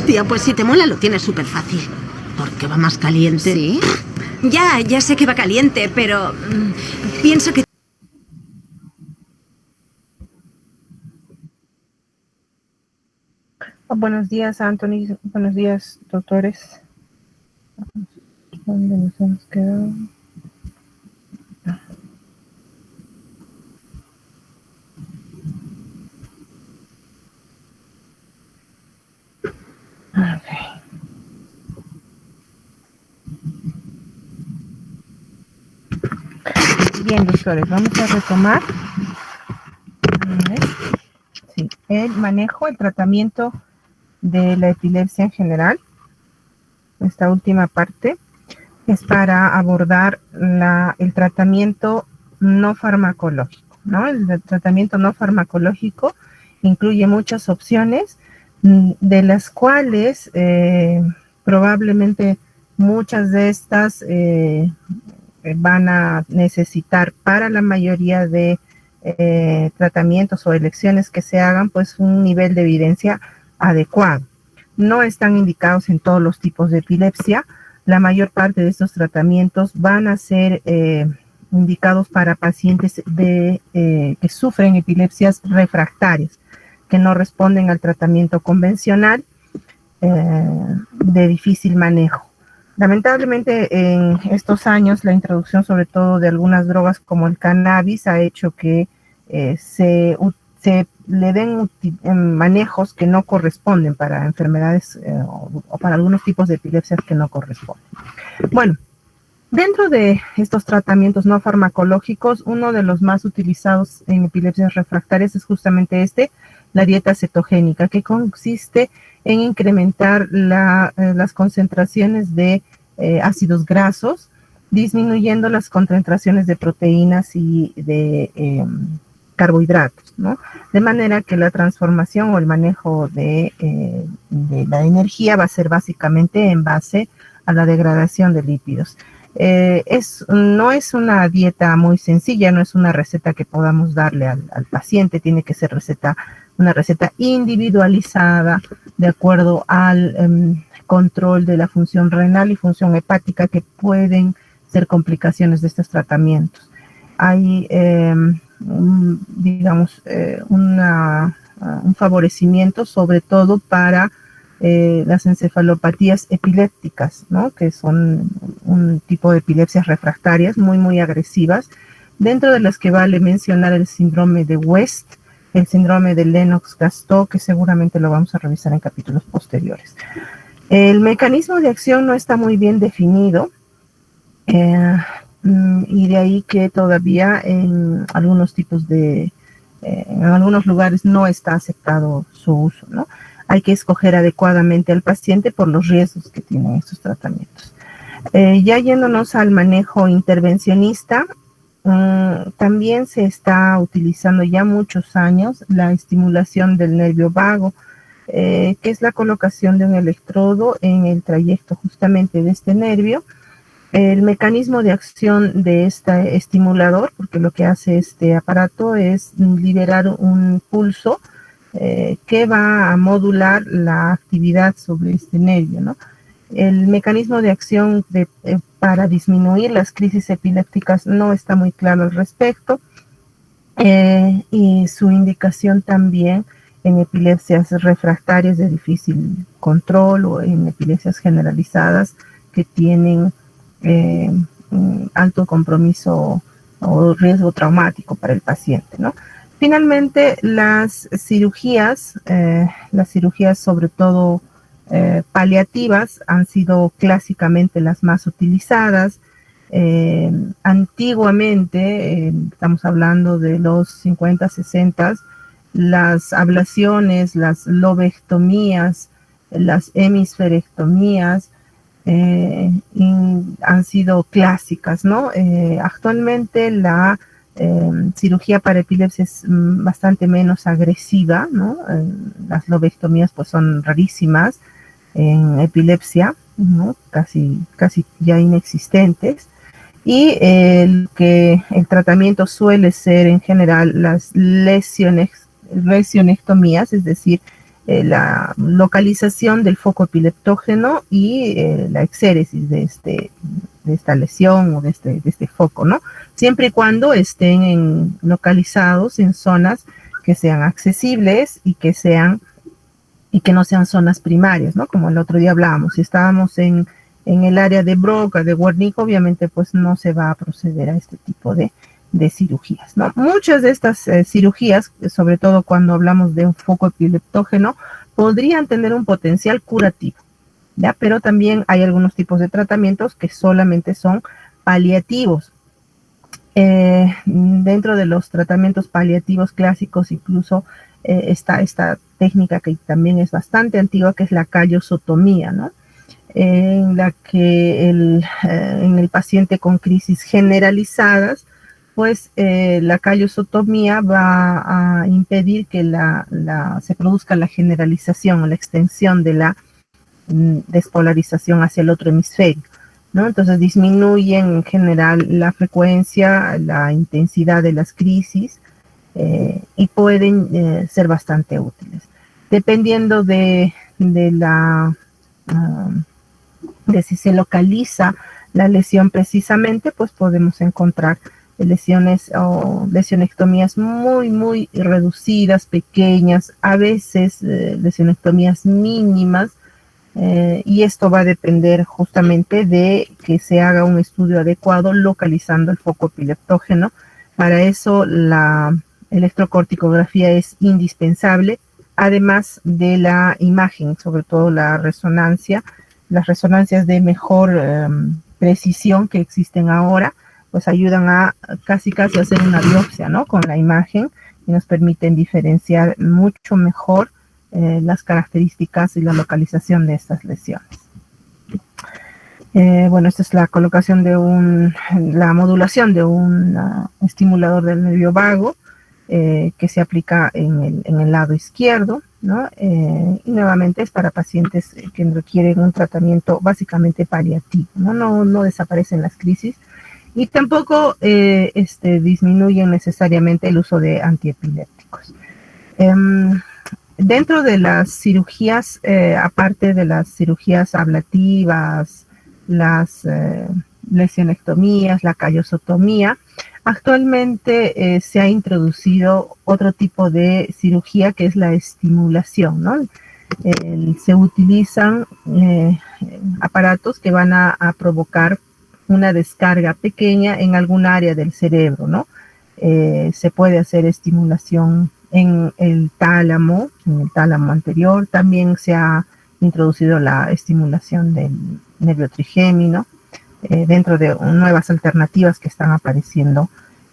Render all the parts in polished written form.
Hostia, pues si te mola lo tienes súper fácil. Porque va más caliente. ¿Sí? Ya sé que va caliente, pero pienso que... Buenos días, Anthony. Buenos días, doctores. ¿Dónde nos hemos quedado? Okay. Bien, doctores, vamos a retomar sí, el manejo, el tratamiento de la epilepsia en general. Esta última parte es para abordar el tratamiento no farmacológico, ¿no? El tratamiento no farmacológico incluye muchas opciones, de las cuales probablemente muchas de estas van a necesitar para la mayoría de tratamientos o elecciones que se hagan, pues un nivel de evidencia adecuado. No están indicados en todos los tipos de epilepsia. La mayor parte de estos tratamientos van a ser indicados para pacientes que sufren epilepsias refractarias, que no responden al tratamiento convencional de difícil manejo. Lamentablemente, en estos años, la introducción sobre todo de algunas drogas como el cannabis ha hecho que se le den manejos que no corresponden para enfermedades o para algunos tipos de epilepsias que no corresponden. Bueno, dentro de estos tratamientos no farmacológicos, uno de los más utilizados en epilepsias refractarias es justamente la dieta cetogénica, que consiste en incrementar las concentraciones de ácidos grasos, disminuyendo las concentraciones de proteínas y de carbohidratos, ¿no? De manera que la transformación o el manejo de la energía va a ser básicamente en base a la degradación de lípidos. No es una dieta muy sencilla, no es una receta que podamos darle al paciente, tiene que ser una receta individualizada de acuerdo al control de la función renal y función hepática, que pueden ser complicaciones de estos tratamientos. Hay, un favorecimiento sobre todo para las encefalopatías epilépticas, ¿no? Que son un tipo de epilepsias refractarias muy agresivas, dentro de las que vale mencionar el síndrome de West, el síndrome de Lennox-Gastaut, que seguramente lo vamos a revisar en capítulos posteriores. El mecanismo de acción no está muy bien definido, y de ahí que todavía en algunos en algunos lugares no está aceptado su uso, ¿no? Hay que escoger adecuadamente al paciente por los riesgos que tienen estos tratamientos. Ya yéndonos al manejo intervencionista, también se está utilizando ya muchos años la estimulación del nervio vago, que es la colocación de un electrodo en el trayecto justamente de este nervio. El mecanismo de acción de este estimulador, porque lo que hace este aparato es liberar un pulso que va a modular la actividad sobre este nervio, ¿no? El mecanismo de acción para disminuir las crisis epilépticas no está muy claro al respecto, y su indicación también en epilepsias refractarias de difícil control o en epilepsias generalizadas que tienen alto compromiso o riesgo traumático para el paciente, ¿no? Finalmente, las cirugías sobre todo paliativas, han sido clásicamente las más utilizadas. Antiguamente, estamos hablando de los 50, 60, las ablaciones, las lobectomías, las hemisferectomías han sido clásicas, ¿no? Actualmente la cirugía para epilepsia es bastante menos agresiva, ¿no? Las lobectomías pues son rarísimas en epilepsia, ¿no? Casi ya inexistentes, y el tratamiento suele ser en general las lesionectomías, es decir, la localización del foco epileptógeno y la exéresis de esta lesión o de este foco, ¿no? Siempre y cuando estén localizados en zonas que sean accesibles y que no sean zonas primarias, ¿no? Como el otro día hablábamos, si estábamos en el área de Broca, de Wernicke, obviamente pues no se va a proceder a este tipo de cirugías, ¿no? Muchas de estas cirugías, sobre todo cuando hablamos de un foco epileptógeno, podrían tener un potencial curativo, ¿ya? Pero también hay algunos tipos de tratamientos que solamente son paliativos. Dentro de los tratamientos paliativos clásicos incluso está esta técnica que también es bastante antigua, que es la callosotomía, ¿no? En la que en el paciente con crisis generalizadas, pues la callosotomía va a impedir que se produzca la generalización o la extensión de la despolarización hacia el otro hemisferio, ¿no? Entonces disminuyen en general la frecuencia, la intensidad de las crisis y pueden ser bastante útiles. Dependiendo de si se localiza la lesión precisamente, pues podemos encontrar lesiones o lesionectomías muy, muy reducidas, pequeñas, a veces lesionectomías mínimas, y esto va a depender justamente de que se haga un estudio adecuado localizando el foco epileptógeno. Para eso la electrocorticografía es indispensable, además de la imagen, sobre todo la resonancia. Las resonancias de mejor precisión que existen ahora, pues ayudan a casi hacer una biopsia, ¿no? Con la imagen, y nos permiten diferenciar mucho mejor las características y la localización de estas lesiones. Bueno, esta es la colocación la modulación de un estimulador del nervio vago que se aplica en el lado izquierdo, ¿no? Y nuevamente es para pacientes que requieren un tratamiento básicamente paliativo, ¿no? No desaparecen las crisis y tampoco disminuyen necesariamente el uso de antiepilépticos. Dentro de las cirugías, aparte de las cirugías ablativas, las lesionectomías, la callosotomía, actualmente se ha introducido otro tipo de cirugía que es la estimulación, ¿no? Se utilizan aparatos que van a provocar una descarga pequeña en algún área del cerebro, ¿no? Se puede hacer estimulación en el tálamo anterior. También se ha introducido la estimulación del nervio trigémino dentro de nuevas alternativas que están apareciendo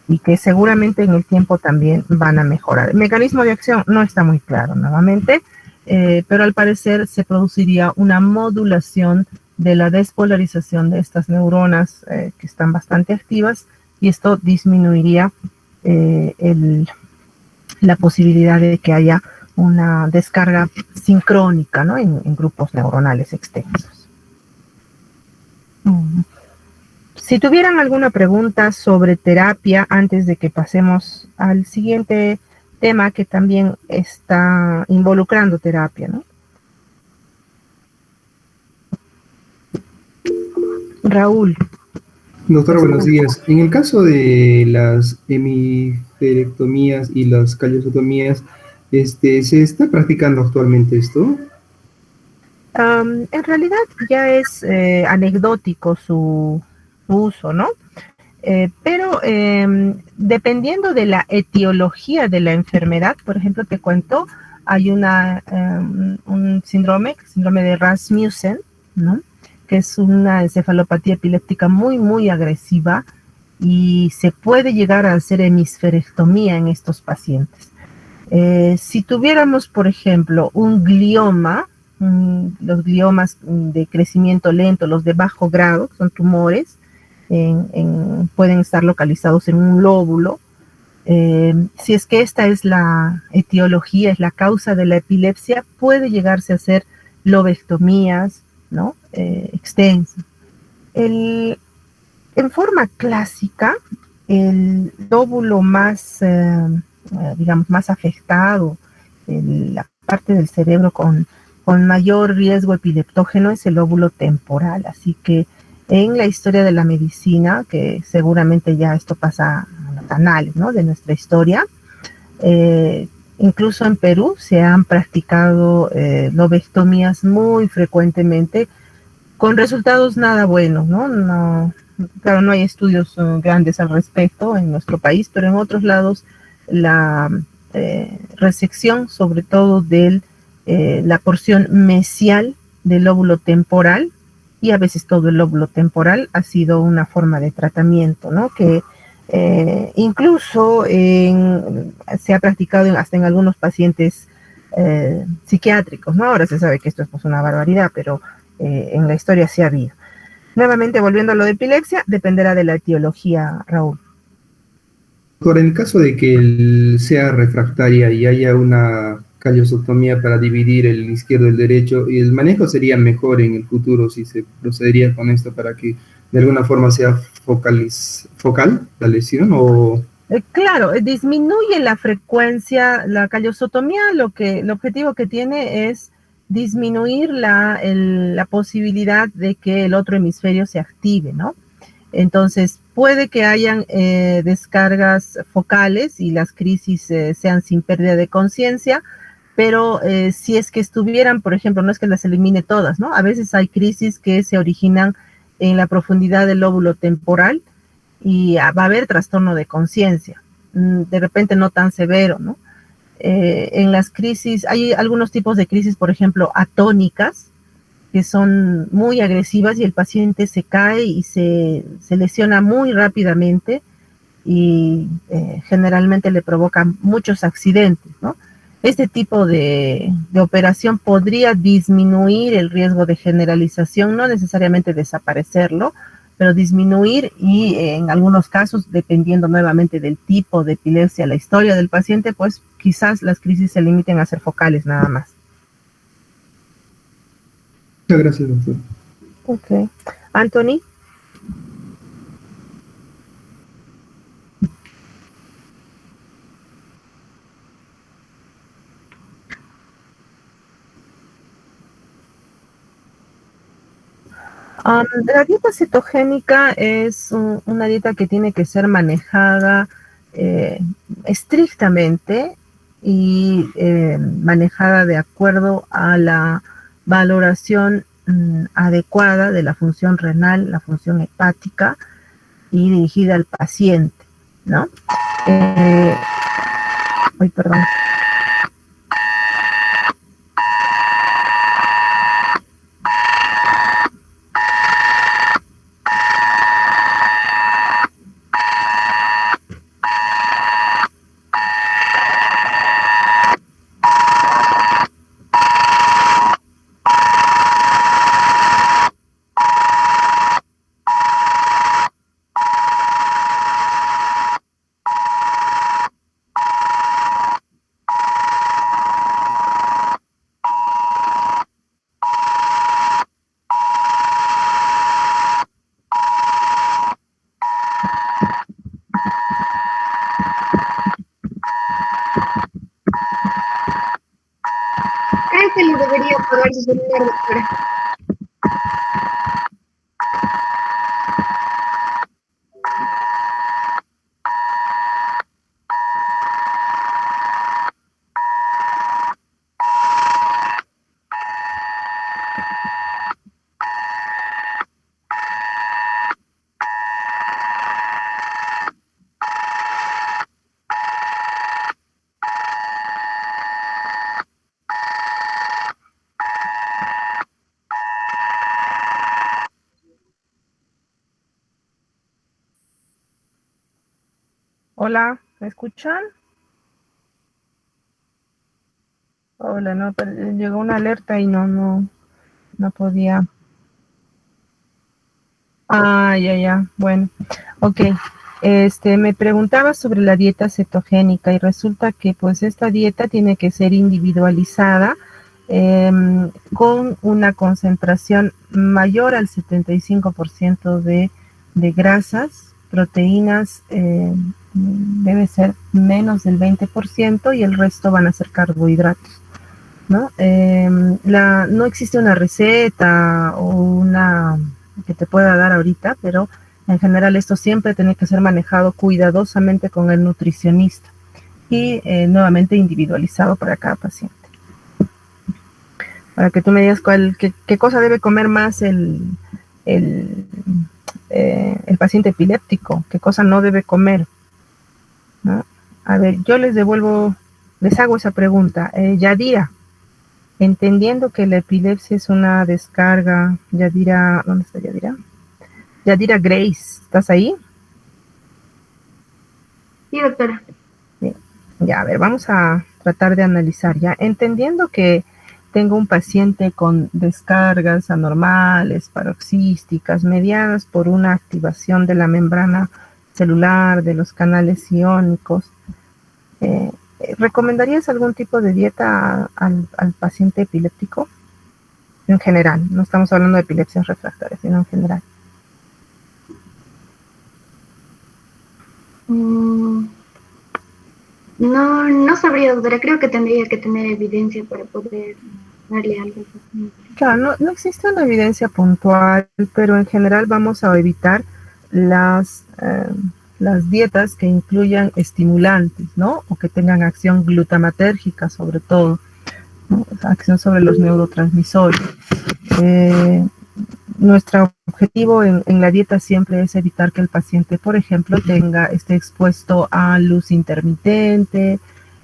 y que seguramente en el tiempo también van a mejorar. El mecanismo de acción no está muy claro nuevamente, pero al parecer se produciría una modulación de la despolarización de estas neuronas que están bastante activas, y esto disminuiría la posibilidad de que haya una descarga sincrónica, ¿no? en grupos neuronales extensos. Si tuvieran alguna pregunta sobre terapia antes de que pasemos al siguiente tema que también está involucrando terapia, ¿no? Raúl. Doctora, buenos días. En el caso de las hemiferectomías y las callosotomías, ¿se está practicando actualmente esto? En realidad ya es anecdótico su uso, ¿no? Pero dependiendo de la etiología de la enfermedad, por ejemplo, te cuento, hay un síndrome de Rasmussen, ¿no? Que es una encefalopatía epiléptica muy, muy agresiva, y se puede llegar a hacer hemisferectomía en estos pacientes. Si tuviéramos, por ejemplo, un glioma, los gliomas de crecimiento lento, los de bajo grado, son tumores, pueden estar localizados en un lóbulo. Si es que esta es la etiología, es la causa de la epilepsia, puede llegarse a hacer lobectomías, ¿no? Extensa. En forma clásica, el lóbulo más, digamos, más afectado, la parte del cerebro con mayor riesgo epileptógeno es el lóbulo temporal. Así que en la historia de la medicina, que seguramente ya esto pasa a los anales, ¿no?, de nuestra historia, incluso en Perú se han practicado lobectomías muy frecuentemente con resultados nada buenos, ¿no? Claro, no hay estudios grandes al respecto en nuestro país, pero en otros lados la resección, sobre todo de la porción mesial del lóbulo temporal, y a veces todo el lóbulo temporal, ha sido una forma de tratamiento, ¿no?, que incluso se ha practicado hasta en algunos pacientes psiquiátricos, ¿no? Ahora se sabe que esto es pues una barbaridad, pero en la historia sí ha habido. Nuevamente, volviendo a lo de epilepsia, dependerá de la etiología, Raúl. Ahora, en el caso de que él sea refractaria y haya una callosectomía para dividir el izquierdo y el derecho, y el manejo sería mejor en el futuro si se procedería con esto para que de alguna forma sea focal la lesión, o... Claro, disminuye la frecuencia, la callosotomía, el objetivo que tiene es disminuir la posibilidad de que el otro hemisferio se active, ¿no? Entonces, puede que hayan descargas focales y las crisis sean sin pérdida de conciencia, pero si es que estuvieran, por ejemplo, no es que las elimine todas, ¿no? A veces hay crisis que se originan en la profundidad del lóbulo temporal y va a haber trastorno de conciencia, de repente no tan severo, ¿no? En las crisis, hay algunos tipos de crisis, por ejemplo, atónicas, que son muy agresivas y el paciente se cae y se lesiona muy rápidamente y generalmente le provocan muchos accidentes, ¿no? Este tipo de operación podría disminuir el riesgo de generalización, no necesariamente desaparecerlo, pero disminuir, y en algunos casos, dependiendo nuevamente del tipo de epilepsia, la historia del paciente, pues quizás las crisis se limiten a ser focales nada más. Muchas gracias, doctor. Ok. Anthony. La dieta cetogénica es una dieta que tiene que ser manejada estrictamente y manejada de acuerdo a la valoración adecuada de la función renal, la función hepática, y dirigida al paciente, ¿no? Ay, perdón. Creo que le debería apagar su celular, doctora. Hola, ¿me escuchan? Hola, no, llegó una alerta y no podía. Ya, bueno, ok. Me preguntaba sobre la dieta cetogénica y resulta que pues esta dieta tiene que ser individualizada con una concentración mayor al 75% de grasas, proteínas, debe ser menos del 20% y el resto van a ser carbohidratos. ¿no? No existe una receta o una que te pueda dar ahorita, pero en general esto siempre tiene que ser manejado cuidadosamente con el nutricionista y nuevamente individualizado para cada paciente. Para que tú me digas qué cosa debe comer más el paciente epiléptico, qué cosa no debe comer, ¿no? A ver, yo les hago esa pregunta. Yadira, entendiendo que la epilepsia es una descarga, Yadira, ¿dónde está Yadira? Yadira Grace, ¿estás ahí? Sí, doctora. Bien. Ya, a ver, vamos a tratar de analizar ya. Entendiendo que tengo un paciente con descargas anormales, paroxísticas, mediadas por una activación de la membrana celular, de los canales iónicos, ¿recomendarías algún tipo de dieta al paciente epiléptico? En general, no estamos hablando de epilepsias refractarias, sino en general. No sabría, doctora. Creo que tendría que tener evidencia para poder darle algo al paciente. Claro, no existe una evidencia puntual, pero en general vamos a evitar las dietas que incluyan estimulantes, ¿no? O que tengan acción glutamatérgica, sobre todo, ¿no? Acción sobre los neurotransmisores. Nuestro objetivo en la dieta siempre es evitar que el paciente, por ejemplo, esté expuesto a luz intermitente,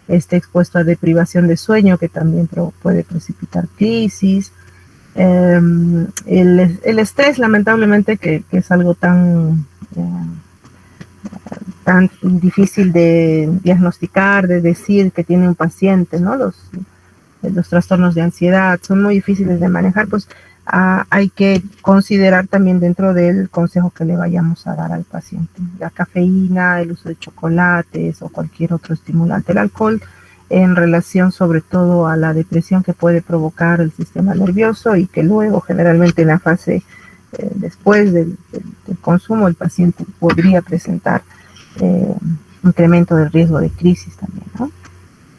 esté expuesto a deprivación de sueño, que también puede precipitar crisis. El estrés, lamentablemente, que es algo tan difícil de diagnosticar, de decir que tiene un paciente, ¿no? Los trastornos de ansiedad son muy difíciles de manejar, pues hay que considerar también dentro del consejo que le vayamos a dar al paciente. La cafeína, el uso de chocolates o cualquier otro estimulante. El alcohol en relación sobre todo a la depresión que puede provocar el sistema nervioso y que luego generalmente en la fase después del consumo el paciente podría presentar incremento del riesgo de crisis también, ¿no?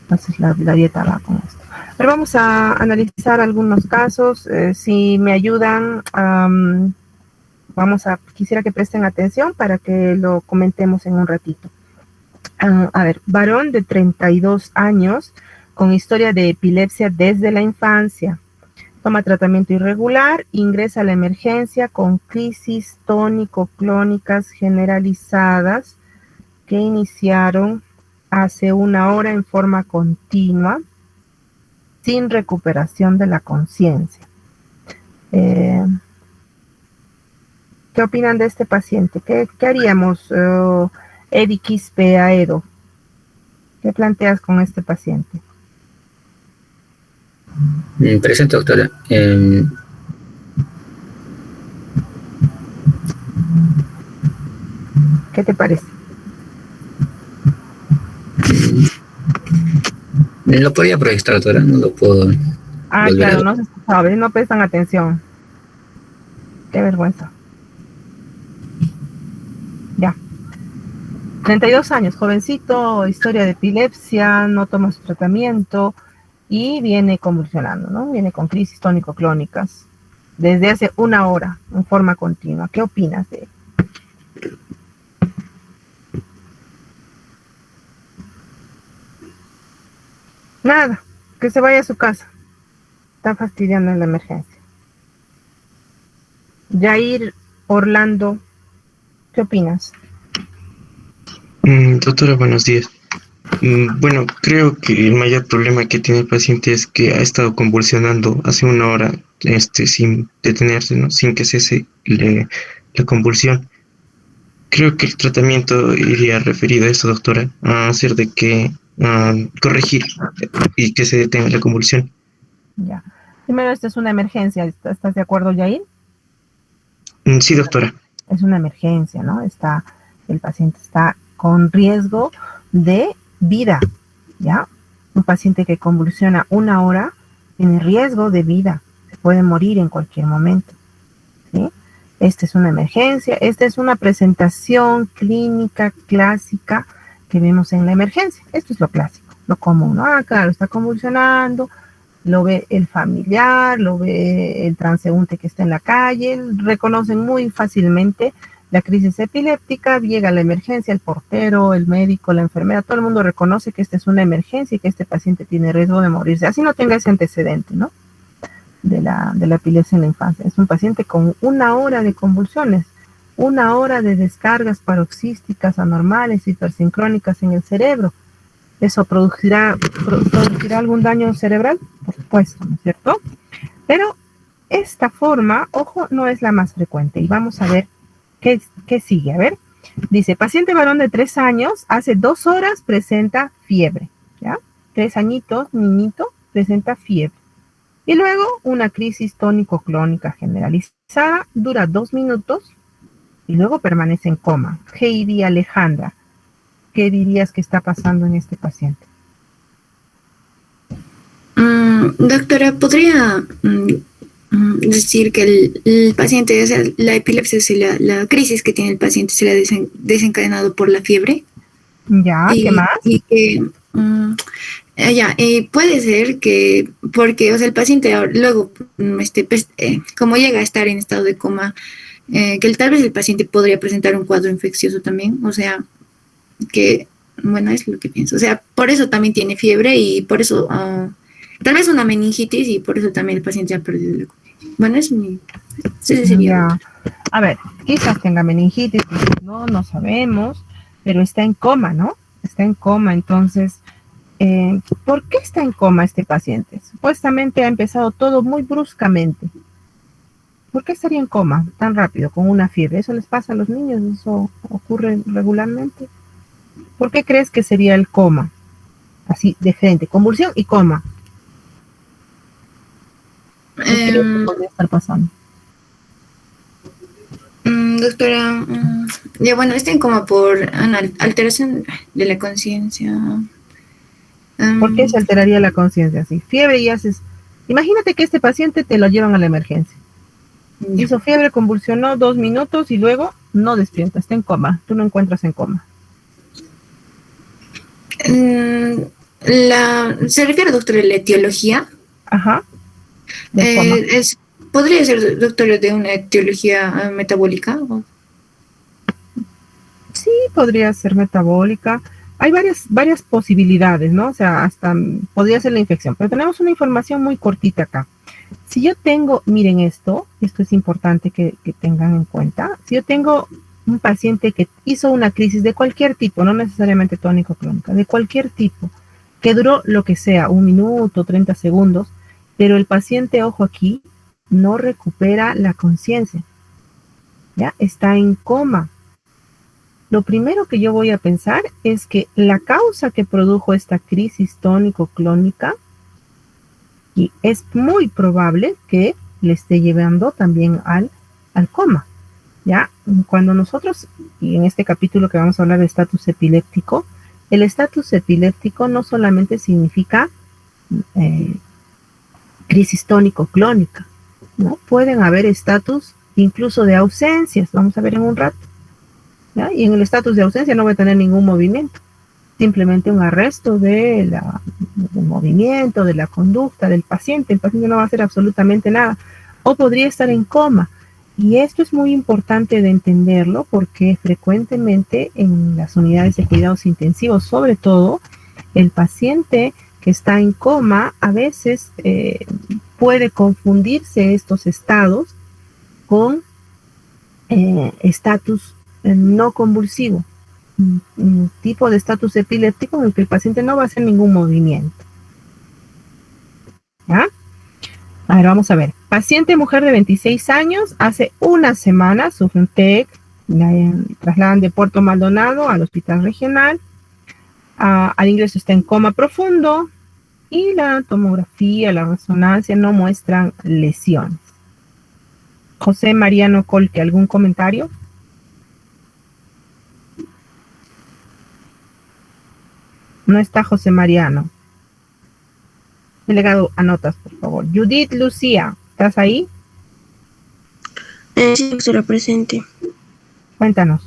Entonces la dieta va con esto. Pero vamos a analizar algunos casos. Si me ayudan, quisiera que presten atención para que lo comentemos en un ratito. A ver, varón de 32 años con historia de epilepsia desde la infancia. Toma tratamiento irregular, ingresa a la emergencia con crisis tónico-clónicas generalizadas que iniciaron hace 1 hora en forma continua, sin recuperación de la conciencia. ¿Qué opinan de este paciente? ¿Qué haríamos, Edi Quispe Aedo? ¿Qué planteas con este paciente? Presente, doctora. ¿Qué te parece? Lo podría proyectar, doctora, no lo puedo. Claro, no se sabe, no prestan atención. Qué vergüenza. Ya. 32 años, jovencito, historia de epilepsia, no toma su tratamiento y viene convulsionando, ¿no? Viene con crisis tónico-clónicas desde hace 1 hora en forma continua. ¿Qué opinas de él? Nada, que se vaya a su casa. Está fastidiando en la emergencia. Jair Orlando, ¿qué opinas? Doctora, buenos días. Bueno, creo que el mayor problema que tiene el paciente es que ha estado convulsionando hace 1 hora, sin detenerse, ¿no? Sin que cese la convulsión. Creo que el tratamiento iría referido a eso, doctora, a hacer de que corregir y que se detenga la convulsión. Ya. Primero, esta es una emergencia. ¿Estás de acuerdo, Yair? Sí, doctora. Es una emergencia, ¿no? El paciente está con riesgo de vida, ¿ya? Un paciente que convulsiona 1 hora tiene riesgo de vida. Se puede morir en cualquier momento, ¿sí? Esta es una emergencia. Esta es una presentación clínica clásica que vemos en la emergencia. Esto es lo clásico, lo común, ¿no? Claro, está convulsionando, Lo ve el familiar, lo ve el transeúnte que está en la calle, reconocen muy fácilmente la crisis epiléptica, llega la emergencia, el portero, el médico, la enfermera, todo el mundo reconoce que esta es una emergencia y que este paciente tiene riesgo de morirse. Así no tenga ese antecedente, ¿no? De la epilepsia en la infancia. Es un paciente con 1 hora de convulsiones, 1 hora de descargas paroxísticas anormales, hipersincrónicas en el cerebro. ¿Eso producirá algún daño cerebral? Por supuesto, ¿no es cierto? Pero esta forma, ojo, no es la más frecuente. Y vamos a ver qué sigue. A ver, dice, paciente varón de 3 años, hace 2 horas presenta fiebre. ¿Ya? 3 añitos, niñito, presenta fiebre. Y luego una crisis tónico-clónica generalizada, dura 2 minutos y luego permanece en coma. Heidi Alejandra, ¿qué dirías que está pasando en este paciente? Doctora, ¿podría decir que el paciente, o sea, la epilepsia, la crisis que tiene el paciente se le ha desencadenado por la fiebre? Ya, ¿qué más? Y que puede ser que, porque, o sea, el paciente luego, como llega a estar en estado de coma, que tal vez el paciente podría presentar un cuadro infeccioso también, o sea, que, bueno, es lo que pienso, o sea, por eso también tiene fiebre y por eso, tal vez una meningitis y por eso también el paciente ha perdido la conciencia. Bueno, es mi... Sí, sería. A ver, quizás tenga meningitis, no sabemos, pero está en coma, ¿no? Está en coma, entonces, ¿por qué está en coma este paciente? Supuestamente ha empezado todo muy bruscamente. ¿Por qué estaría en coma tan rápido, con una fiebre? ¿Eso les pasa a los niños? ¿Eso ocurre regularmente? ¿Por qué crees que sería el coma? Así, de frente, convulsión y coma. ¿Qué crees que podría estar pasando? Doctora, bueno, está en coma por una alteración de la conciencia. ¿Por qué se alteraría la conciencia así? Fiebre y haces... Imagínate que este paciente te lo llevan a la emergencia. Hizo fiebre, convulsionó 2 minutos y luego no despierta, está en coma. Tú no encuentras en coma. ¿Se refiere, doctora, a la etiología? Ajá. ¿Podría ser, doctora, de una etiología metabólica? Sí, podría ser metabólica. Hay varias posibilidades, ¿no? O sea, hasta podría ser la infección, pero tenemos una información muy cortita acá. Si yo tengo, miren esto es importante que tengan en cuenta. Si yo tengo un paciente que hizo una crisis de cualquier tipo, no necesariamente tónico-clónica, de cualquier tipo, que duró lo que sea, 1 minuto, 30 segundos, pero el paciente, ojo aquí, no recupera la conciencia, ¿ya? Está en coma. Lo primero que yo voy a pensar es que la causa que produjo esta crisis tónico-clónica, y es muy probable que le esté llevando también al coma, ¿ya? Cuando nosotros, y en este capítulo que vamos a hablar de estatus epiléptico, el estatus epiléptico no solamente significa crisis tónico-clónica, ¿no? Pueden haber estatus incluso de ausencias, vamos a ver en un rato, ¿ya? Y en el estatus de ausencia no va a tener ningún movimiento, simplemente un arresto del movimiento, de la conducta del paciente. El paciente no va a hacer absolutamente nada, o podría estar en coma. Y esto es muy importante de entenderlo porque frecuentemente en las unidades de cuidados intensivos, sobre todo, el paciente que está en coma a veces puede confundirse estos estados con estatus no convulsivo, un tipo de estatus epiléptico en el que el paciente no va a hacer ningún movimiento. ¿Ya? A ver, vamos a ver. Paciente mujer de 26 años, hace 1 semana sufre un TEC, la trasladan de Puerto Maldonado al hospital regional, al ingreso está en coma profundo y la tomografía, la resonancia no muestran lesiones. José Mariano Colque, ¿algún comentario? No está José Mariano. Delegado, anotas, por favor. Judith Lucía, ¿estás ahí? Sí, doctora, presente. Cuéntanos.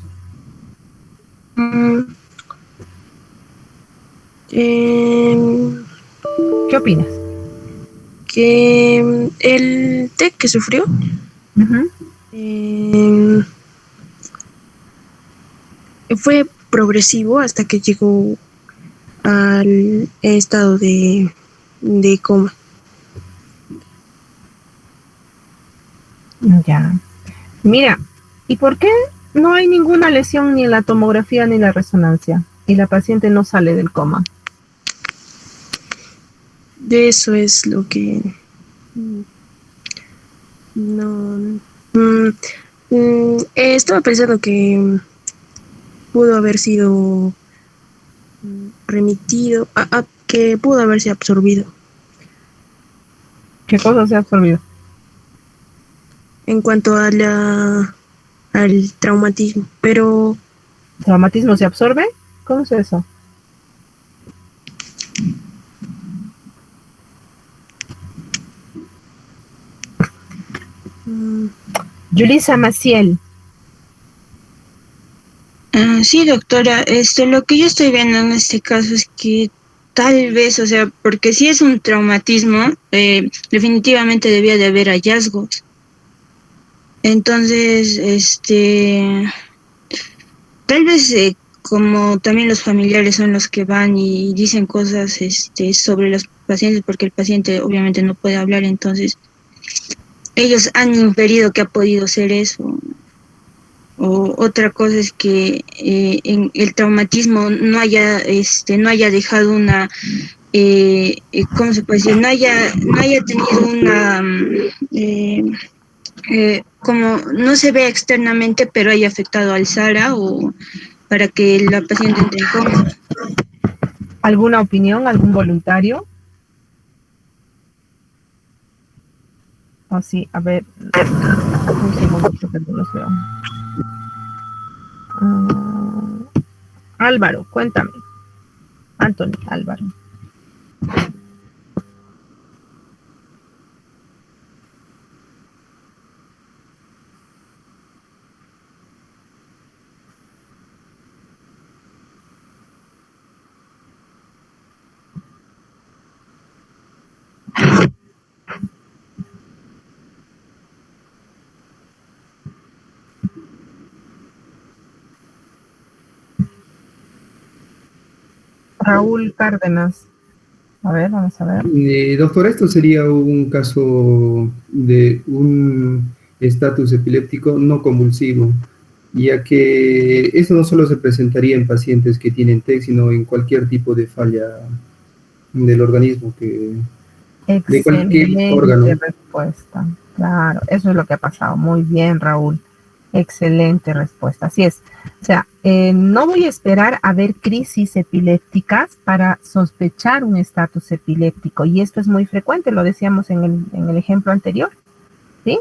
¿Qué opinas? que el TEC que sufrió Ujú. fue progresivo hasta que llegó al estado de coma. Ya. Mira, ¿y por qué no hay ninguna lesión ni en la tomografía ni en la resonancia? Y la paciente no sale del coma. De eso es lo que no estaba pensando que pudo haber sido remitido, que pudo haberse absorbido ¿Qué cosa se ha absorbido? en cuanto a al traumatismo, pero ¿Traumatismo se absorbe? ¿Cómo es eso? Yulisa Maciel. Sí, doctora, lo que yo estoy viendo en este caso es que tal vez, o sea, porque si es un traumatismo, definitivamente debía de haber hallazgos. Entonces, tal vez como también los familiares son los que van y dicen cosas sobre los pacientes, porque el paciente obviamente no puede hablar, entonces ellos han inferido que ha podido ser eso. O otra cosa es que en el traumatismo no haya dejado una ¿cómo se puede decir? No haya tenido una como no se ve externamente, pero haya afectado al SARA o para que la paciente entre en coma. ¿Alguna opinión? ¿Algún voluntario? Oh, sí, a ver. Un segundo, que no los veo. Álvaro, cuéntame. Anthony, Álvaro. Raúl Cárdenas. A ver, vamos a ver. Doctor, esto sería un caso de un estatus epiléptico no convulsivo, ya que eso no solo se presentaría en pacientes que tienen TEC, sino en cualquier tipo de falla del organismo, de cualquier órgano. Excelente respuesta. Claro, eso es lo que ha pasado. Muy bien, Raúl. Excelente respuesta. Así es. O sea, no voy a esperar a ver crisis epilépticas para sospechar un estatus epiléptico. Y esto es muy frecuente, lo decíamos en el ejemplo anterior. ¿Sí?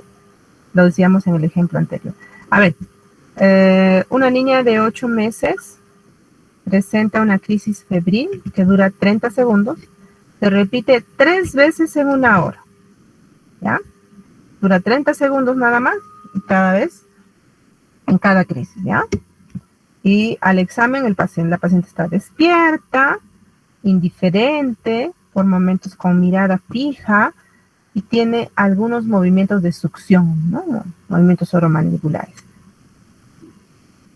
Lo decíamos en el ejemplo anterior. A ver, una niña de 8 meses presenta una crisis febril que dura 30 segundos. Se repite 3 veces en 1 hora. ¿Ya? Dura 30 segundos nada más, y cada vez, en cada crisis, ¿ya? Y al examen la paciente está despierta, indiferente, por momentos con mirada fija, y tiene algunos movimientos de succión, ¿no? Movimientos oromandibulares.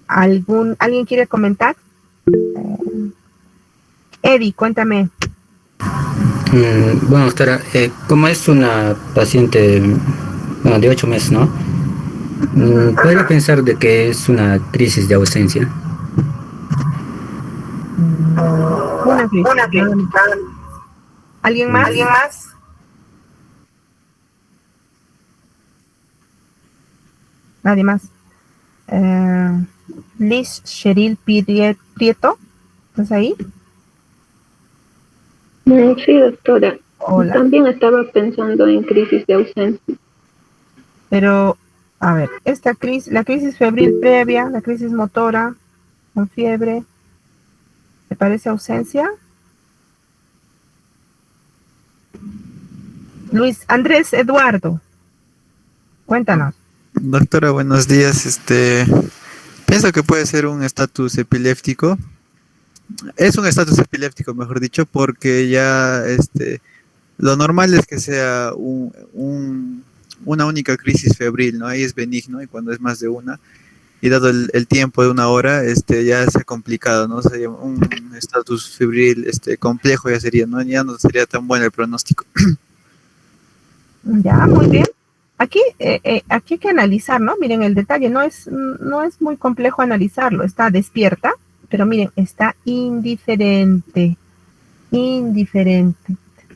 ¿Alguien quiere comentar? Eddie, cuéntame. Bueno, doctora, como es una paciente de 8 meses, ¿no? ¿Podría pensar de que es una crisis de ausencia? Una crisis. ¿Alguien más? ¿Alguien más? Nadie más. Liz Cheryl Prieto, ¿estás ahí? Sí, doctora. Hola. También estaba pensando en crisis de ausencia. Pero, a ver, la crisis febril previa, la crisis motora, con fiebre, ¿te parece ausencia? Luis Andrés Eduardo, cuéntanos. Doctora, buenos días. Pienso que puede ser un estatus epiléptico. Es un estatus epiléptico, mejor dicho, porque ya lo normal es que sea una única crisis febril, ¿no? Ahí es benigno, y cuando es más de una, y dado el tiempo de una hora, ya se ha complicado, ¿no? Sería un estatus febril complejo, ya sería, ¿no? Ya no sería tan bueno el pronóstico. Ya, muy bien. Aquí hay que analizar, ¿no? Miren, el detalle no es muy complejo analizarlo. Está despierta, pero miren, está indiferente.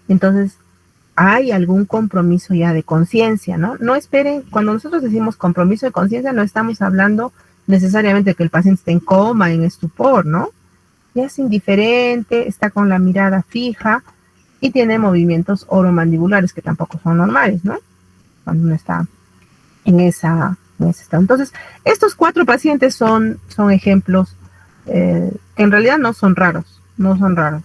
Entonces, hay algún compromiso ya de conciencia, ¿no? No esperen, cuando nosotros decimos compromiso de conciencia, no estamos hablando necesariamente de que el paciente esté en coma, en estupor, ¿no? Ya es indiferente, está con la mirada fija y tiene movimientos oromandibulares que tampoco son normales, ¿no? Cuando uno está en ese estado. Entonces, estos 4 pacientes son ejemplos que en realidad no son raros,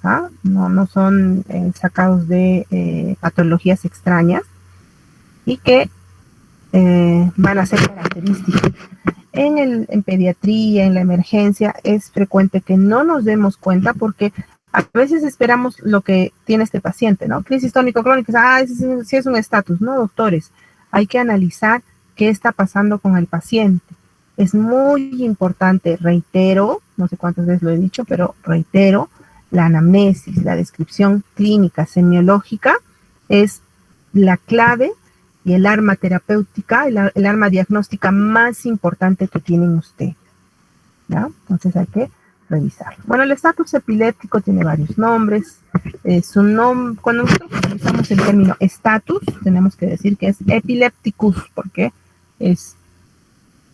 ¿ah? No son sacados de patologías extrañas y que van a ser características. En pediatría, en la emergencia, es frecuente que no nos demos cuenta porque a veces esperamos lo que tiene este paciente, ¿no? Crisis tónico-crónica, sí es un estatus, ¿no, doctores? Hay que analizar qué está pasando con el paciente. Es muy importante, reitero, no sé cuántas veces lo he dicho, pero reitero, la anamnesis, la descripción clínica semiológica es la clave y el arma terapéutica, el arma diagnóstica más importante que tienen ustedes, ¿ya? Entonces hay que revisarlo. Bueno, el estatus epiléptico tiene varios nombres. Cuando nosotros utilizamos el término estatus, tenemos que decir que es epilépticus, porque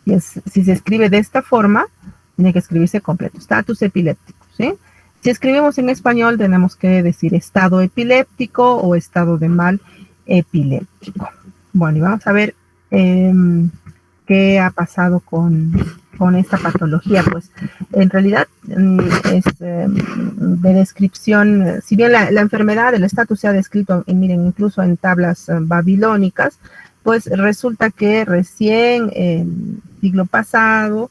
si se escribe de esta forma, tiene que escribirse completo, estatus epiléptico, ¿sí? Si escribimos en español, tenemos que decir estado epiléptico o estado de mal epiléptico. Bueno, y vamos a ver qué ha pasado con esta patología. Pues en realidad es de descripción, si bien la enfermedad, el estatus se ha descrito, miren, incluso en tablas babilónicas, pues resulta que recién el siglo pasado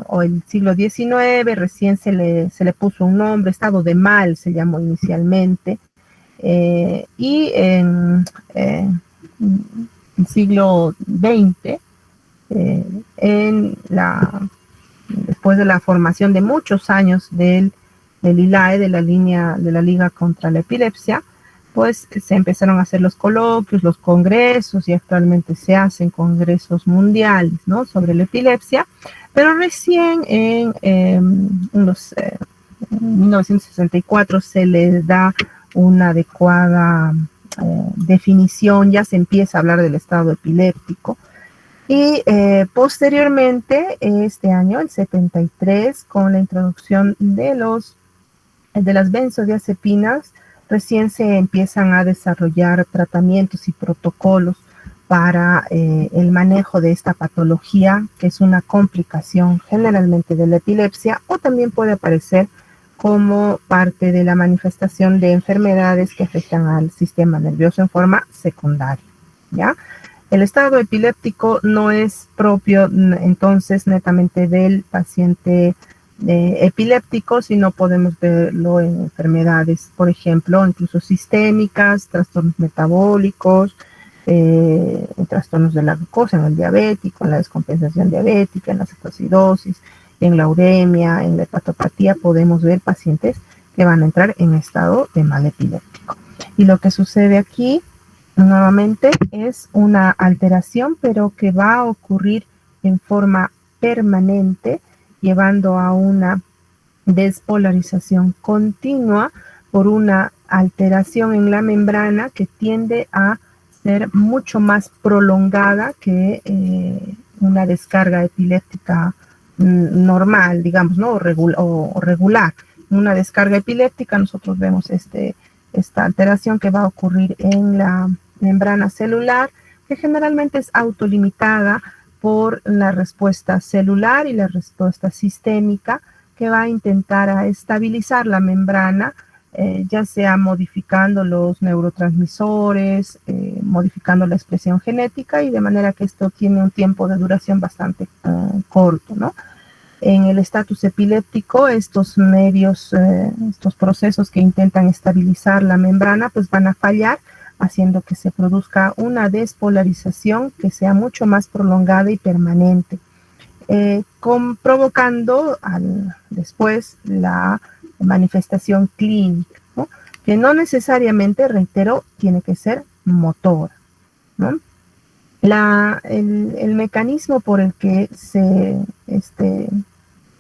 o el siglo XIX, recién se le puso un nombre, estado de mal se llamó inicialmente, y en el siglo XX, después de la formación de muchos años del ILAE, de la Liga contra la Epilepsia, pues se empezaron a hacer los coloquios, los congresos, y actualmente se hacen congresos mundiales, ¿no?, sobre la epilepsia, pero recién en 1964 se les da una adecuada definición, ya se empieza a hablar del estado epiléptico, y posteriormente, este año, el 73, con la introducción de las benzodiazepinas, recién se empiezan a desarrollar tratamientos y protocolos para el manejo de esta patología, que es una complicación generalmente de la epilepsia, o también puede aparecer como parte de la manifestación de enfermedades que afectan al sistema nervioso en forma secundaria, ¿ya? El estado epiléptico no es propio, entonces, netamente del paciente epiléptico, sino podemos verlo en enfermedades, por ejemplo, incluso sistémicas, trastornos metabólicos, trastornos de la glucosa, en el diabético, en la descompensación diabética, en la cetoacidosis, en la uremia, en la hepatopatía, podemos ver pacientes que van a entrar en estado de mal epiléptico. Y lo que sucede aquí, nuevamente, es una alteración, pero que va a ocurrir en forma permanente, llevando a una despolarización continua por una alteración en la membrana que tiende a ser mucho más prolongada que una descarga epiléptica normal, digamos, ¿no? O regular. En una descarga epiléptica nosotros vemos esta alteración que va a ocurrir en la membrana celular, que generalmente es autolimitada por la respuesta celular y la respuesta sistémica, que va a intentar a estabilizar la membrana, ya sea modificando los neurotransmisores, modificando la expresión genética, y de manera que esto tiene un tiempo de duración bastante corto, ¿no? En el estatus epiléptico, estos medios, estos procesos que intentan estabilizar la membrana, pues van a fallar, haciendo que se produzca una despolarización que sea mucho más prolongada y permanente, provocando después la manifestación clínica, ¿no? Que no necesariamente, reitero, tiene que ser motora, ¿no? El mecanismo por el que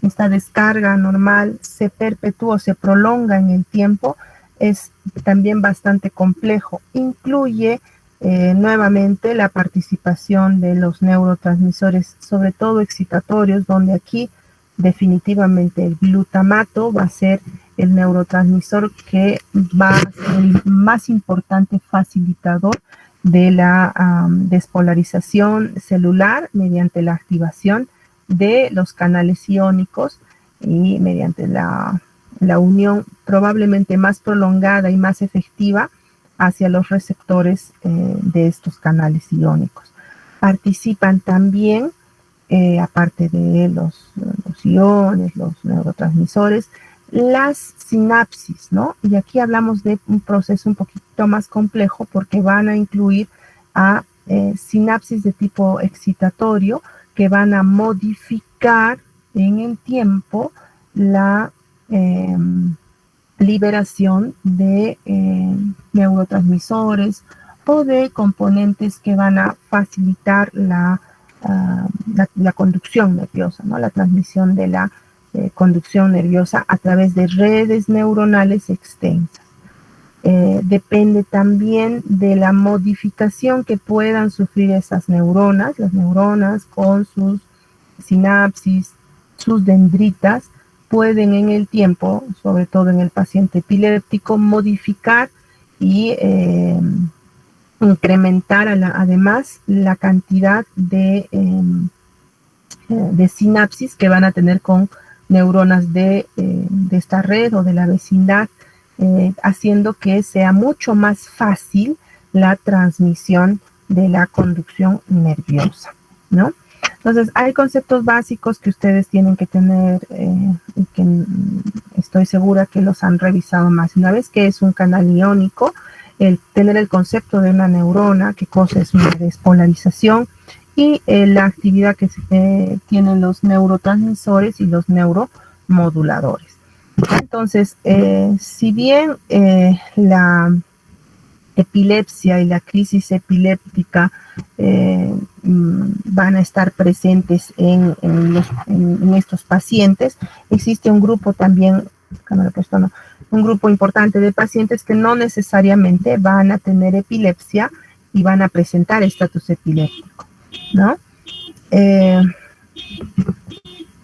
esta descarga normal se perpetúa o se prolonga en el tiempo es también bastante complejo. Incluye nuevamente la participación de los neurotransmisores, sobre todo excitatorios, donde aquí definitivamente el glutamato va a ser el neurotransmisor que va a ser el más importante facilitador de la despolarización celular mediante la activación de los canales iónicos y mediante la unión probablemente más prolongada y más efectiva hacia los receptores de estos canales iónicos. Participan también, aparte de los iones, los neurotransmisores, las sinapsis, ¿no? Y aquí hablamos de un proceso un poquito más complejo porque van a incluir a sinapsis de tipo excitatorio que van a modificar en el tiempo la liberación de neurotransmisores o de componentes que van a facilitar la conducción nerviosa, ¿no? La transmisión de la conducción nerviosa a través de redes neuronales extensas. Depende también de la modificación que puedan sufrir esas neuronas, las neuronas con sus sinapsis, sus dendritas, pueden en el tiempo, sobre todo en el paciente epiléptico, modificar y incrementar además la cantidad de sinapsis que van a tener con neuronas de esta red o de la vecindad, haciendo que sea mucho más fácil la transmisión de la conducción nerviosa, ¿no? Entonces, hay conceptos básicos que ustedes tienen que tener y que estoy segura que los han revisado más de una vez, que es un canal iónico, el tener el concepto de una neurona, qué cosa es una despolarización, y la actividad que tienen los neurotransmisores y los neuromoduladores. Entonces, si bien la epilepsia y la crisis epiléptica van a estar presentes en estos pacientes, existe un grupo también, un grupo importante de pacientes que no necesariamente van a tener epilepsia y van a presentar estatus epiléptico, ¿no?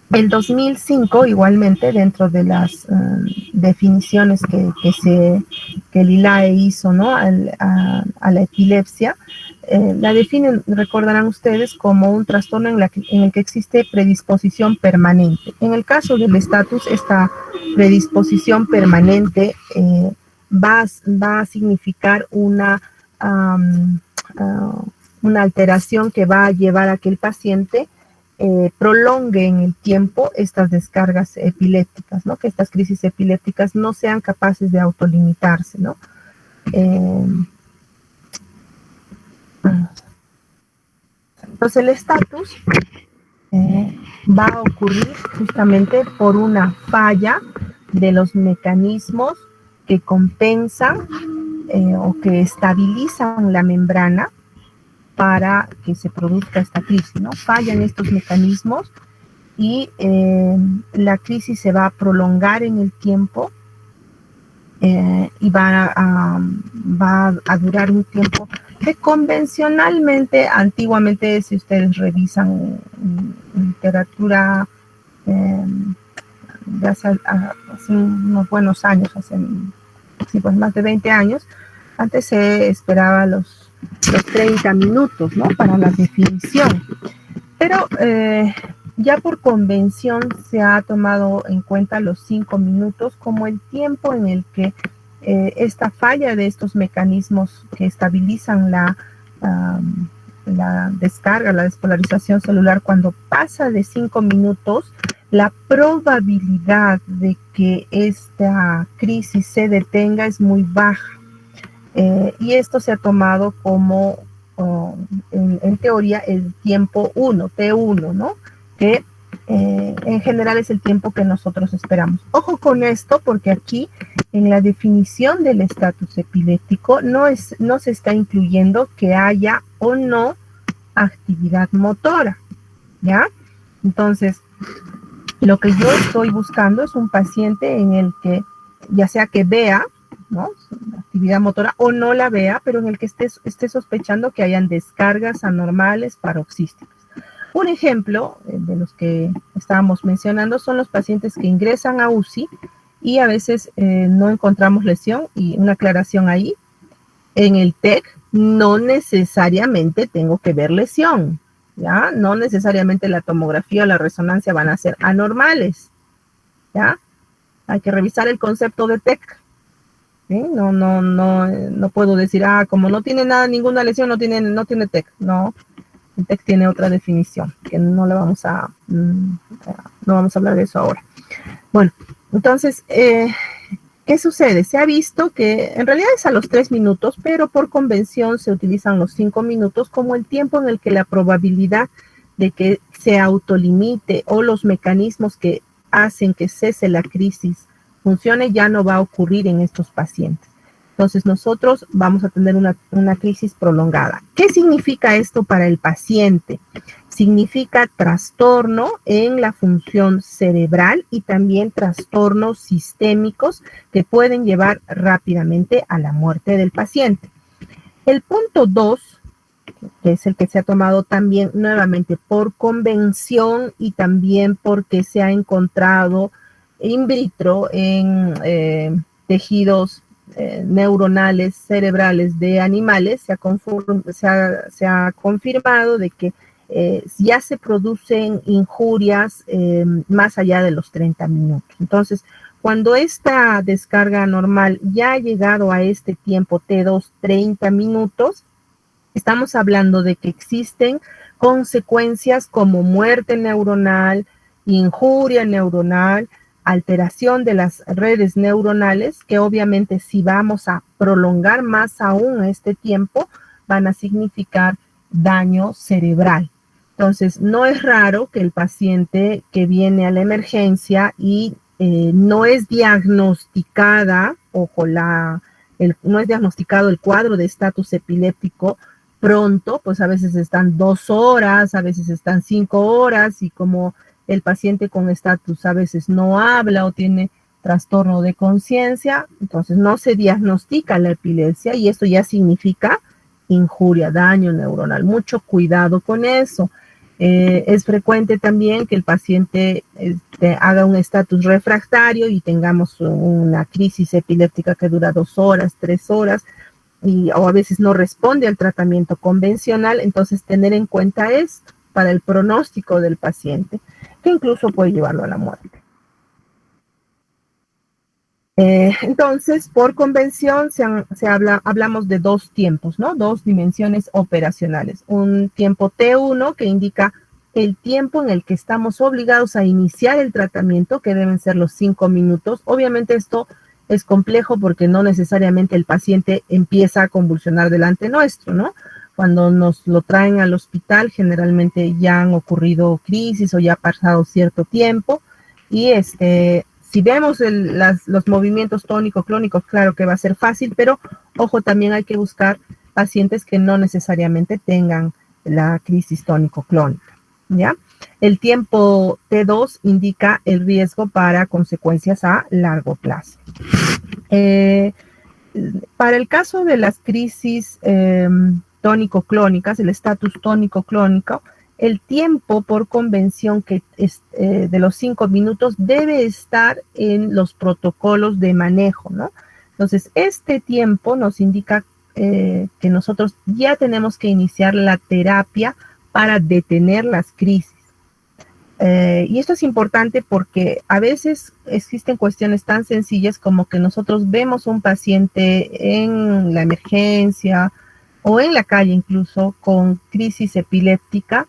El 2005, igualmente, dentro de las definiciones que el ILAE hizo, ¿no? a la epilepsia, la definen, recordarán ustedes, como un trastorno en el que existe predisposición permanente. En el caso del estatus, esta predisposición permanente va a significar una alteración que va a llevar a que el paciente prolongue en el tiempo estas descargas epilépticas, ¿no? Que estas crisis epilépticas no sean capaces de autolimitarse, ¿no? Entonces el estatus va a ocurrir justamente por una falla de los mecanismos que compensan o que estabilizan la membrana para que se produzca esta crisis, ¿no? Fallan estos mecanismos y la crisis se va a prolongar en el tiempo y va a durar un tiempo que convencionalmente, antiguamente, si ustedes revisan literatura de hace unos buenos años, pues más de 20 años, antes se esperaba los 30 minutos, ¿no? Para la definición. Pero ya por convención se ha tomado en cuenta los 5 minutos como el tiempo en el que esta falla de estos mecanismos que estabilizan la descarga, la despolarización celular, cuando pasa de 5 minutos, la probabilidad de que esta crisis se detenga es muy baja. Y esto se ha tomado como, en teoría, el tiempo 1, T1, ¿no? Que en general es el tiempo que nosotros esperamos. Ojo con esto, porque aquí en la definición del estatus epiléptico no se está incluyendo que haya o no actividad motora, ¿ya? Entonces, lo que yo estoy buscando es un paciente en el que, ya sea que vea, ¿no?, actividad motora, o no la vea, pero en el que esté sospechando que hayan descargas anormales paroxísticas. Un ejemplo de los que estábamos mencionando son los pacientes que ingresan a UCI y a veces no encontramos lesión, y una aclaración ahí, en el TEC no necesariamente tengo que ver lesión, ¿ya? No necesariamente la tomografía o la resonancia van a ser anormales, ¿ya? Hay que revisar el concepto de TEC. ¿Sí? No puedo decir, como no tiene nada, ninguna lesión, no tiene TEC. No, el TEC tiene otra definición, que no vamos a hablar de eso ahora. Bueno, entonces, ¿qué sucede? Se ha visto que en realidad es a los 3 minutos, pero por convención se utilizan los 5 minutos como el tiempo en el que la probabilidad de que se autolimite o los mecanismos que hacen que cese la crisis funcione ya no va a ocurrir en estos pacientes. Entonces nosotros vamos a tener una crisis prolongada. ¿Qué significa esto para el paciente? Significa trastorno en la función cerebral y también trastornos sistémicos que pueden llevar rápidamente a la muerte del paciente. El punto 2, que es el que se ha tomado también nuevamente por convención y también porque se ha encontrado in vitro en tejidos neuronales cerebrales de animales, se ha confirmado de que ya se producen injurias más allá de los 30 minutos. Entonces, cuando esta descarga anormal ya ha llegado a este tiempo T2, 30 minutos, estamos hablando de que existen consecuencias como muerte neuronal, injuria neuronal, alteración de las redes neuronales, que obviamente si vamos a prolongar más aún este tiempo, van a significar daño cerebral. Entonces, no es raro que el paciente que viene a la emergencia y no es diagnosticada, ojo, no es diagnosticado el cuadro de estatus epiléptico pronto, pues a veces están 2 horas, a veces están 5 horas, y como el paciente con estatus a veces no habla o tiene trastorno de conciencia, entonces no se diagnostica la epilepsia y esto ya significa injuria, daño neuronal. Mucho cuidado con eso. Es frecuente también que el paciente haga un estatus refractario y tengamos una crisis epiléptica que dura 2 horas, 3 horas, o a veces no responde al tratamiento convencional. Entonces tener en cuenta esto para el pronóstico del paciente, que incluso puede llevarlo a la muerte. Entonces, por convención, hablamos de 2 tiempos, ¿no? 2 dimensiones operacionales. Un tiempo T1 que indica el tiempo en el que estamos obligados a iniciar el tratamiento, que deben ser los 5 minutos. Obviamente esto es complejo porque no necesariamente el paciente empieza a convulsionar delante nuestro, ¿no? Cuando nos lo traen al hospital, generalmente ya han ocurrido crisis o ya ha pasado cierto tiempo. Y si vemos los movimientos tónico-clónicos, claro que va a ser fácil, pero ojo, también hay que buscar pacientes que no necesariamente tengan la crisis tónico-clónica, ¿ya? El tiempo T2 indica el riesgo para consecuencias a largo plazo. Para el caso de las crisis tónico-clónicas, el estatus tónico-clónico, el tiempo por convención que es de los 5 minutos debe estar en los protocolos de manejo, ¿no? Entonces, este tiempo nos indica que nosotros ya tenemos que iniciar la terapia para detener las crisis. Y esto es importante porque a veces existen cuestiones tan sencillas como que nosotros vemos un paciente en la emergencia o en la calle incluso con crisis epiléptica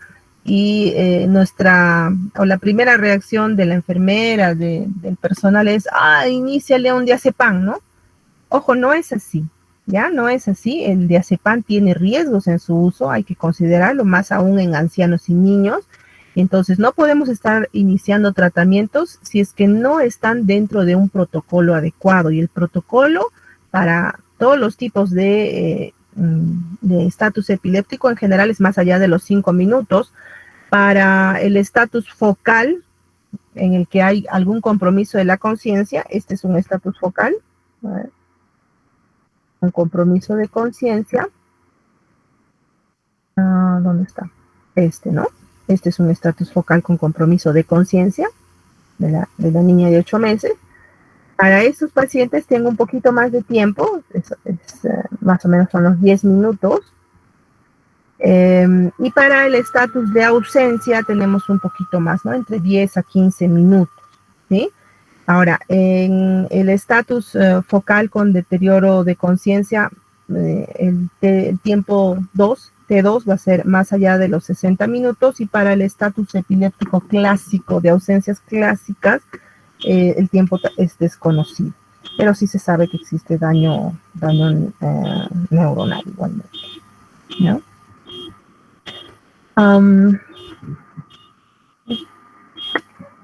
y la primera reacción de la enfermera, del personal es, iníciale un diazepam, ¿no? Ojo, no es así, ¿ya? No es así. El diazepam tiene riesgos en su uso, hay que considerarlo, más aún en ancianos y niños. Entonces, no podemos estar iniciando tratamientos si es que no están dentro de un protocolo adecuado. Y el protocolo para todos los tipos de estatus epiléptico en general es más allá de los 5 minutos. Para el estatus focal, en el que hay algún compromiso de la conciencia, este es un estatus focal, a ver, un compromiso de conciencia. ¿Dónde está? ¿No? Este es un estatus focal con compromiso de conciencia de la niña de 8 meses. Para estos pacientes tengo un poquito más de tiempo, más o menos son los 10 minutos. Y para el estatus de ausencia tenemos un poquito más, ¿no? Entre 10 a 15 minutos, ¿sí? Ahora, en el estatus focal con deterioro de conciencia, el tiempo T2 va a ser más allá de los 60 minutos, y para el estatus epiléptico clásico de ausencias clásicas, el tiempo es desconocido, pero sí se sabe que existe daño neuronal igualmente, ¿no?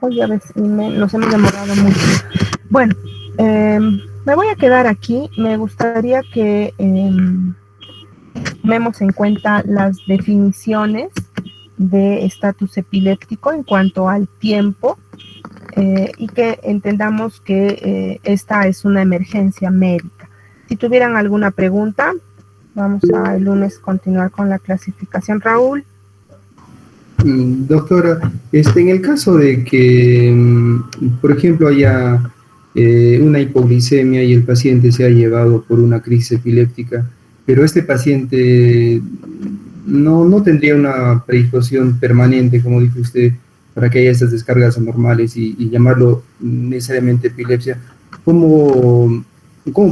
Oye, a ver si nos hemos demorado mucho. Bueno, me voy a quedar aquí. Me gustaría que tomemos en cuenta las definiciones de estatus epiléptico en cuanto al tiempo, y que entendamos que esta es una emergencia médica. Si tuvieran alguna pregunta, vamos a el lunes continuar con la clasificación. Raúl. Doctora, en el caso de que, por ejemplo, haya una hipoglicemia y el paciente se ha llevado por una crisis epiléptica, pero este paciente no tendría una predisposición permanente, como dijo usted, para que haya estas descargas anormales y llamarlo necesariamente epilepsia, ¿cómo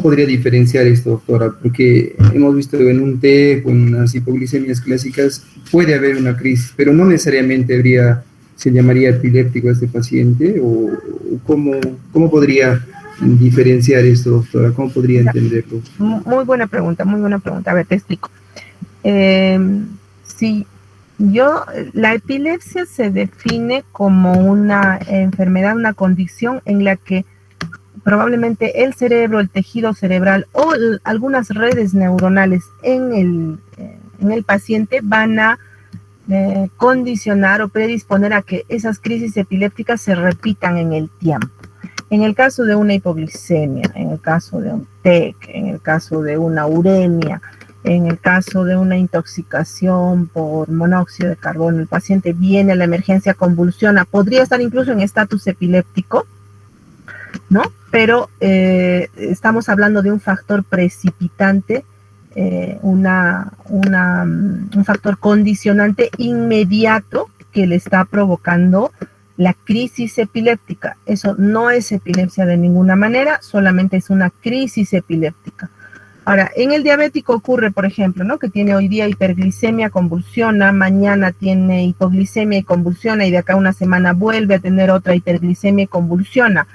podría diferenciar esto, doctora? Porque hemos visto en un TEC, con las hipoglicemias clásicas, puede haber una crisis, pero no necesariamente se llamaría epiléptico a este paciente, o ¿cómo podría diferenciar esto, doctora? ¿Cómo podría entenderlo? Muy buena pregunta, muy buena pregunta. A ver, te explico. Sí, la epilepsia se define como una enfermedad, una condición en la que probablemente el cerebro, el tejido cerebral o algunas redes neuronales en el paciente van a condicionar o predisponer a que esas crisis epilépticas se repitan en el tiempo. En el caso de una hipoglicemia, en el caso de un TEC, en el caso de una uremia, en el caso de una intoxicación por monóxido de carbono, el paciente viene a la emergencia, convulsiona, podría estar incluso en estatus epiléptico, ¿no? Pero estamos hablando de un factor precipitante, un factor condicionante inmediato que le está provocando la crisis epiléptica. Eso no es epilepsia de ninguna manera, solamente es una crisis epiléptica. Ahora, en el diabético ocurre, por ejemplo, ¿no? Que tiene hoy día hiperglicemia, convulsiona, mañana tiene hipoglicemia y convulsiona, y de acá a una semana vuelve a tener otra hiperglicemia y convulsiona.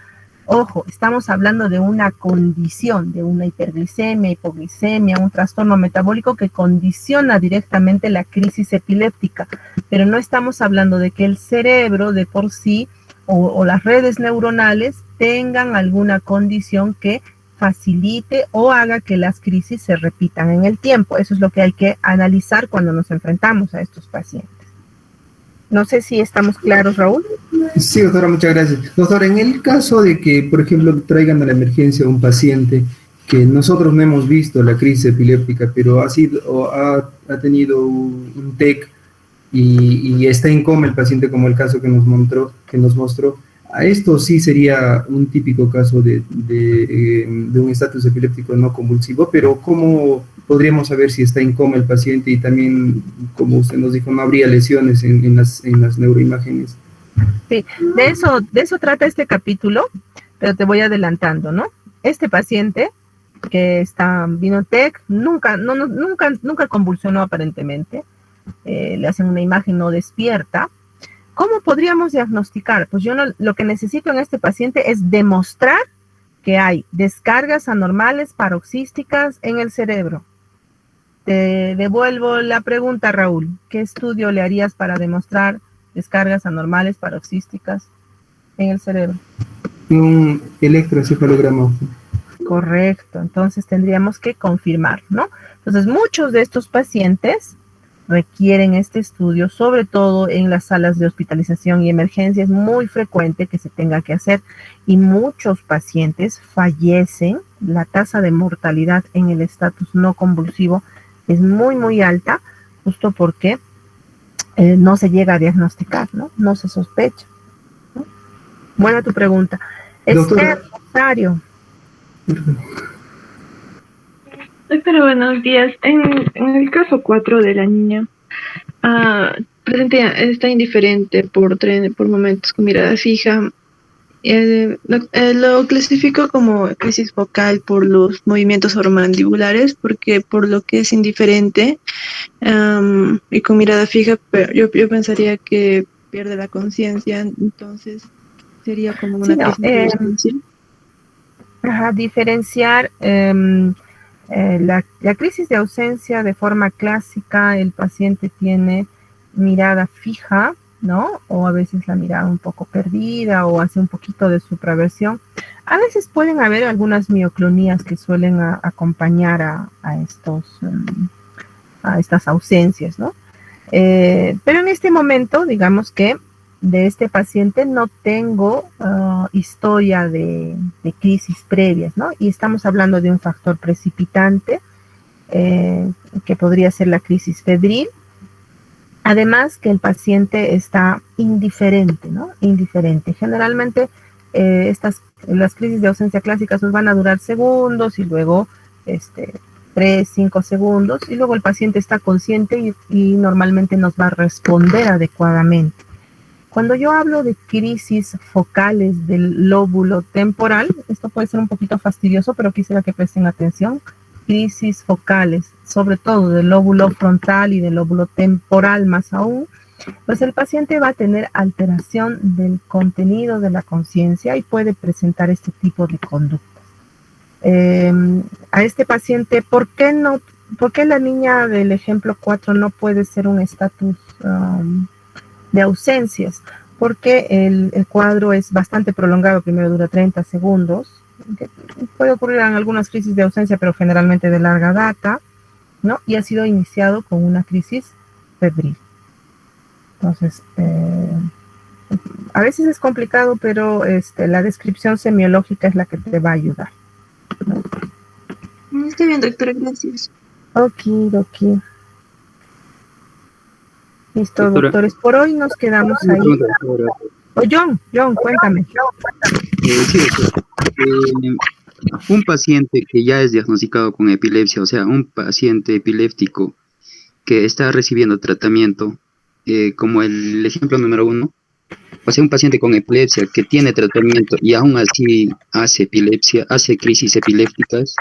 Ojo, estamos hablando de una condición, de una hiperglicemia, hipoglicemia, un trastorno metabólico que condiciona directamente la crisis epiléptica, pero no estamos hablando de que el cerebro de por sí o las redes neuronales tengan alguna condición que facilite o haga que las crisis se repitan en el tiempo. Eso es lo que hay que analizar cuando nos enfrentamos a estos pacientes. No sé si estamos claros, Raúl. Sí, doctora, muchas gracias. Doctora, en el caso de que, por ejemplo, traigan a la emergencia a un paciente que nosotros no hemos visto la crisis epiléptica, pero ha tenido un TEC y está en coma el paciente, como el caso que nos mostró, a esto sí sería un típico caso de un estatus epiléptico no convulsivo, pero ¿cómo podríamos saber si está en coma el paciente? Y también, como usted nos dijo, no habría lesiones en las neuroimágenes. Sí, de eso trata este capítulo, pero te voy adelantando, ¿no? Este paciente que vino TEC nunca convulsionó aparentemente, le hacen una imagen no despierta. ¿Cómo podríamos diagnosticar? Pues lo que necesito en este paciente es demostrar que hay descargas anormales paroxísticas en el cerebro. Te devuelvo la pregunta, Raúl. ¿Qué estudio le harías para demostrar descargas anormales paroxísticas en el cerebro? Un electroencefalograma. Correcto, entonces tendríamos que confirmar, ¿no? Entonces, muchos de estos pacientes requieren este estudio, sobre todo en las salas de hospitalización y emergencia. Es muy frecuente que se tenga que hacer y muchos pacientes fallecen. La tasa de mortalidad en el estatus no convulsivo es muy, muy alta, justo porque no se llega a diagnosticar, ¿no? No se sospecha, ¿no? Buena tu pregunta. Doctora. Rosario. Doctora, buenos días. En el caso 4 de la niña, está indiferente por momentos con mirada fija. Lo clasifico como crisis focal por los movimientos oromandibulares, porque por lo que es indiferente y con mirada fija, pero yo pensaría que pierde la conciencia, entonces sería como una crisis de ausencia. Diferenciar la crisis de ausencia de forma clásica. El paciente tiene mirada fija, ¿no? O a veces la mirada un poco perdida o hace un poquito de supraversión. A veces pueden haber algunas mioclonías que suelen acompañar a estas ausencias, ¿no? Pero en este momento, digamos que de este paciente no tengo historia de crisis previas, ¿no? Y estamos hablando de un factor precipitante que podría ser la crisis febril. Además que el paciente está indiferente, ¿no? Indiferente. Generalmente las crisis de ausencia clásicas nos van a durar segundos y luego 3, 5 segundos y luego el paciente está consciente y normalmente nos va a responder adecuadamente. Cuando yo hablo de crisis focales del lóbulo temporal, esto puede ser un poquito fastidioso, pero quisiera que presten atención. Crisis focales, sobre todo del lóbulo frontal y del lóbulo temporal más aún, pues el paciente va a tener alteración del contenido de la conciencia y puede presentar este tipo de conductas. A este paciente, ¿por qué la niña del ejemplo 4 no puede ser un estatus de ausencias? Porque el cuadro es bastante prolongado, primero dura 30 segundos, que puede ocurrir en algunas crisis de ausencia, pero generalmente de larga data, ¿no? Y ha sido iniciado con una crisis febril. Entonces, a veces es complicado, pero la descripción semiológica es la que te va a ayudar, ¿no? Está bien, doctora, gracias. Ok. Listo, doctora. Doctores, por hoy nos quedamos ahí. John, cuéntame. Sí, doctora. Un paciente que ya es diagnosticado con epilepsia, o sea, un paciente epiléptico que está recibiendo tratamiento, como el ejemplo número 1, o sea, un paciente con epilepsia que tiene tratamiento y aún así hace crisis epilépticas,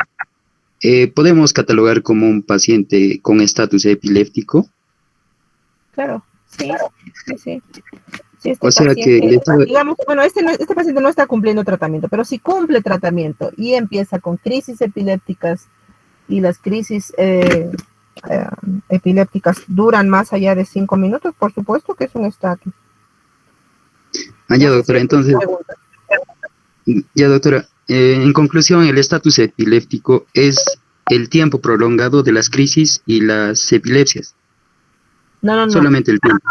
¿podemos catalogar como un paciente con estatus epiléptico? Claro, sí. O sea paciente, digamos, bueno, este paciente no está cumpliendo tratamiento, pero si cumple tratamiento y empieza con crisis epilépticas y las crisis epilépticas duran más allá de 5 minutos, por supuesto que es un estatus. Ya, doctora, entonces, en conclusión, el estatus epiléptico es el tiempo prolongado de las crisis y las epilepsias. No. Solamente el tiempo.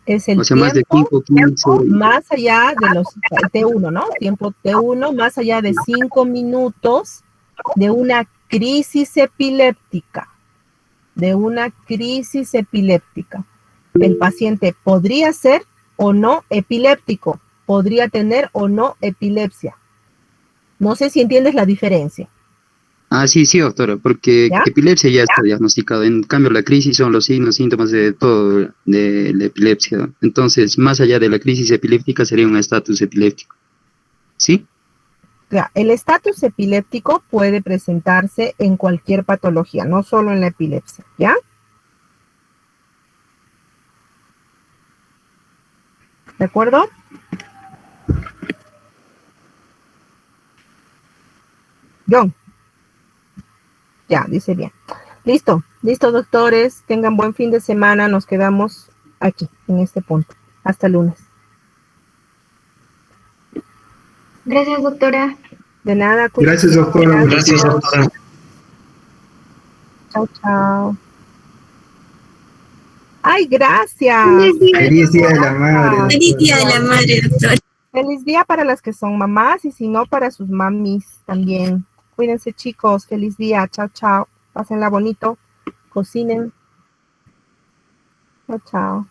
Es el tiempo, más de 5, 15... más allá de los T1, ¿no? Tiempo T1, más allá de 5 minutos de una crisis epiléptica. El paciente podría ser o no epiléptico, podría tener o no epilepsia. No sé si entiendes la diferencia. Sí, doctora, porque ¿Ya? epilepsia ya está diagnosticada. En cambio, la crisis son los signos, síntomas de todo de la epilepsia. Entonces, más allá de la crisis epiléptica, sería un estatus epiléptico. ¿Sí? Ya, el estatus epiléptico puede presentarse en cualquier patología, no solo en la epilepsia, ¿ya? ¿De acuerdo? John. Ya, dice bien. Listo, doctores. Tengan buen fin de semana. Nos quedamos aquí, en este punto. Hasta lunes. Gracias, doctora. De nada. Gracias, doctora. Gracias, doctora. Chao, chao. ¡Ay, gracias! Feliz Día de la Madre. Feliz Día de la Madre, doctor. Feliz día para las que son mamás y si no, para sus mamis también. Cuídense, chicos. Feliz día. Chao, chao. Pásenla bonito. Cocinen. Chao, chao.